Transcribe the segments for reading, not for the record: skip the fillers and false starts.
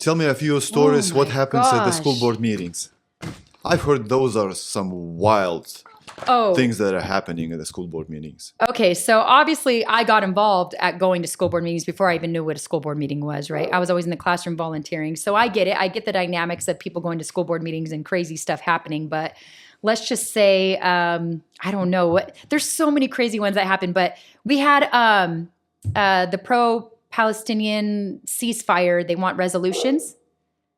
Tell me a few stories. Oh What my happens at the school gosh. board meetings? I've heard those are some wild Oh, things that are happening at the school board meetings. okay. So obviously, I got involved at going to school board meetings before I even knew what a school board meeting was, right? I was always in the classroom volunteering. So I get it. I get the dynamics of people going to school board meetings and crazy stuff happening. But let's just say, I don't know what, there's so many crazy ones that happen. But we had the pro-Palestinian ceasefire, they want resolutions,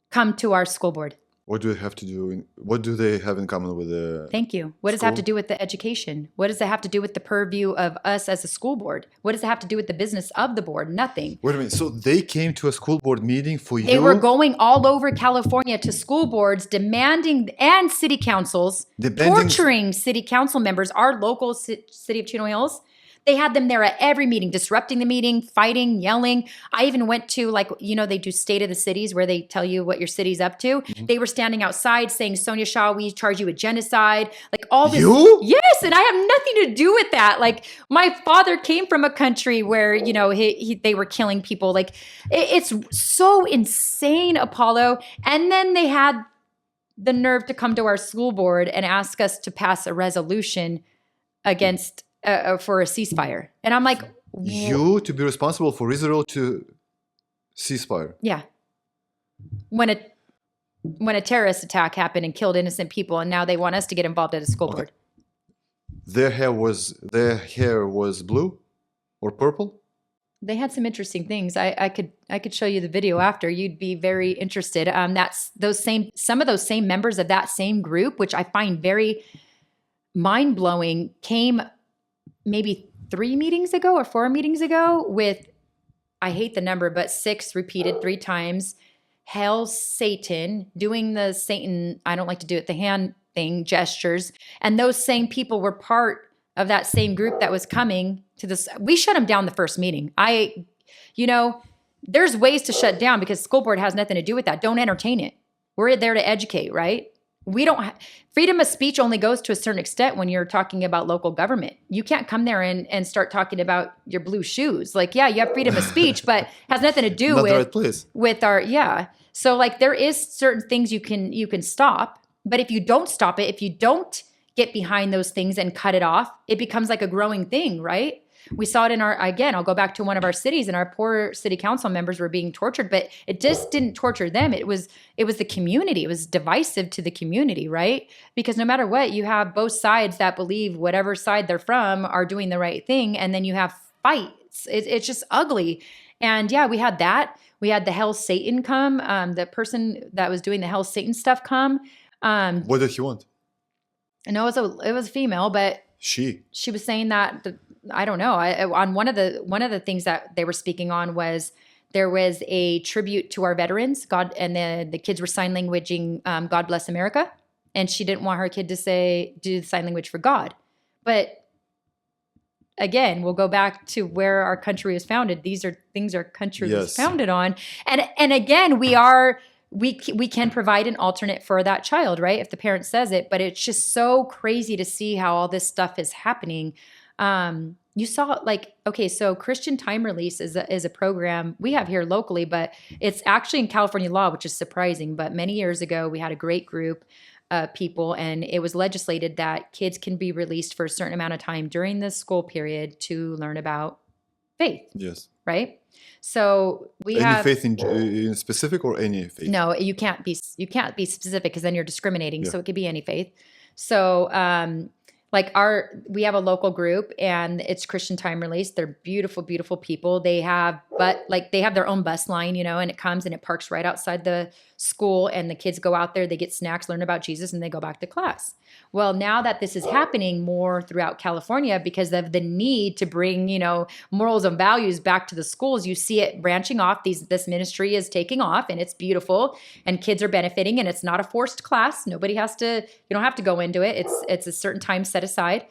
come to our school board. What do they have to do? What do they have in common with the Thank you. What does it have to school? do with the education? What does it have to do with the purview of us as a school board? What does it have to do with the business of the board? Nothing. Wait a minute. So they came to a school board meeting for They you? were going all over California to school boards demanding, and city councils, Demanding- torturing city council members, our local city of Chino Hills. They had them there at every meeting, disrupting the meeting, fighting, yelling. I even went to, like, you know, they do state of the cities where they tell you what your city's up to. They were standing outside saying, Sonia Shaw, we charge you with genocide. Like all this. You? Yes, and I have nothing to do with that. Like my father came from a country where, you know, they were killing people. Like it's so insane, Apollo. And then they had the nerve to come to our school board and ask us to pass a resolution against for a ceasefire. And I'm like, You to be responsible for Israel to ceasefire. yeah. When a terrorist attack happened and killed innocent people, and now they want us to get involved at a school board. Their hair was blue or purple? They had some interesting things. I could show you the video after. You'd be very interested. That's some of those same members of that same group, which I find very mind-blowing, came maybe 3 meetings ago or 4 meetings ago with, I hate the number, but 6 repeated 3 times. Hail Satan, doing the Satan, I don't like to do it, the hand thing, gestures. And those same people were part of that same group that was coming to this. We shut them down the first meeting. There's ways to shut down because school board has nothing to do with that. Don't entertain it. We're there to educate, right? We don't, freedom of speech only goes to a certain extent when you're talking about local government. You can't come there and start talking about your blue shoes. Like, yeah, you have freedom of speech, but has nothing to do Not with, the right place. with our, yeah. So like there is certain things you can stop, but if you don't stop it, if you don't get behind those things and cut it off, it becomes like a growing thing, right? We saw it in I'll go back to one of our cities, and our poor city council members were being tortured, but it just didn't torture them. It was the community. It was divisive to the community, right? Because no matter what, you have both sides that believe whatever side they're from are doing the right thing. And then you have fights. It's just ugly. And yeah, we had that. We had the Hell Satan come, the person that was doing the Hell Satan stuff come. What did he want? No, it was a female, but She was saying that I don't know. On one of the things that they were speaking on was there was a tribute to our veterans, God, and the kids were sign languaging "God Bless America," and she didn't want her kid to do the sign language for God. But again, we'll go back to where our country was founded. These are things our country was founded on, and again, we can provide an alternate for that child, right? If the parent says it, but it's just so crazy to see how all this stuff is happening. You saw so Christian time release is a program we have here locally, but it's actually in California law, which is surprising. But many years ago, we had a great group of people, and it was legislated that kids can be released for a certain amount of time during the school period to learn about faith. Yes. Right. So any faith in specific or any faith? No, you can't be specific because then you're discriminating. Yeah. So it could be any faith. So we have a local group, and it's Christian Time Release. They're beautiful, beautiful people. They have their own bus line, and it comes and it parks right outside the school, and the kids go out there, they get snacks, learn about Jesus, and they go back to class. Well, now that this is happening more throughout California because of the need to bring, morals and values back to the schools, you see it branching off. This ministry is taking off, and it's beautiful, and kids are benefiting, and it's not a forced class. You don't have to go into it. It's a certain time set aside.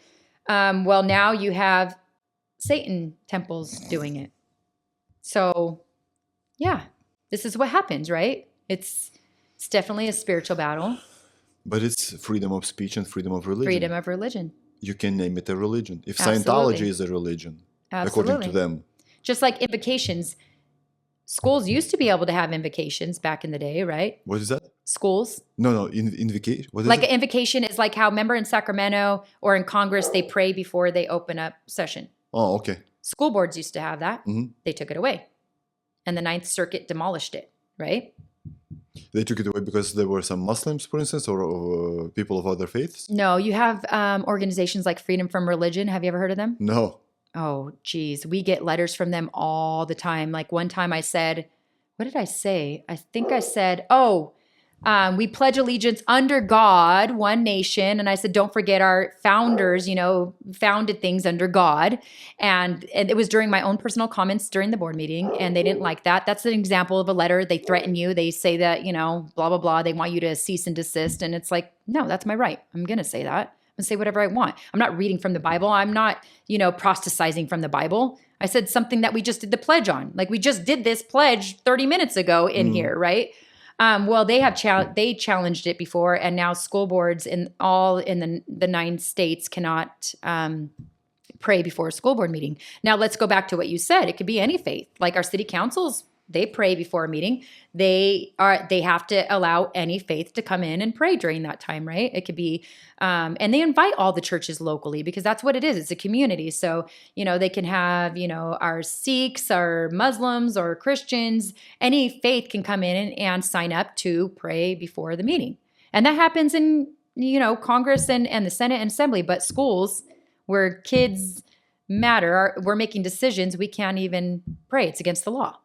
Well, now you have Satan temples doing it. So yeah, this is what happens, right? It's definitely a spiritual battle. But it's freedom of speech and freedom of religion. Freedom of religion. You can name it a religion. If Absolutely. Scientology is a religion, Absolutely. according to them. Just like invocations. Schools used to be able to have invocations back in the day, right? What is that? Schools. No, invocation. What is Like it? an invocation is like how, remember in Sacramento or in Congress, they pray before they open up session. Oh, okay. School boards used to have that. Mhm. They took it away. And the Ninth Circuit demolished it, right? They took it away because there were some Muslims, for instance, or people of other faiths? No, you have organizations like Freedom from Religion. Have you ever heard of them? No. Oh, geez. We get letters from them all the time. Like one time I said, what did I say? I think I said, we pledge allegiance under God, one nation. And I said, don't forget our founders, founded things under God. And it was during my own personal comments during the board meeting, and they didn't like that. That's an example of a letter. They threaten you. They say that, blah, blah, blah. They want you to cease and desist. And it's like, no, that's my right. I'm going to say that. I'm going to say whatever I want. I'm not reading from the Bible. I'm not, proselytizing from the Bible. I said something that we just did the pledge on. Like we just did this pledge 30 minutes ago in here, right? Well, they have they challenged it before, and now school boards in the 9 states cannot pray before a school board meeting. Now, let's go back to what you said. It could be any faith, like our city councils. They pray before a meeting. They have to allow any faith to come in and pray during that time, right? It could be, and they invite all the churches locally because that's what it is. It's a community. So, they can have, our Sikhs, our Muslims, or Christians, any faith can come in and sign up to pray before the meeting. And that happens in, Congress and the Senate and Assembly, but schools where kids matter, we're making decisions, we can't even pray. It's against the law.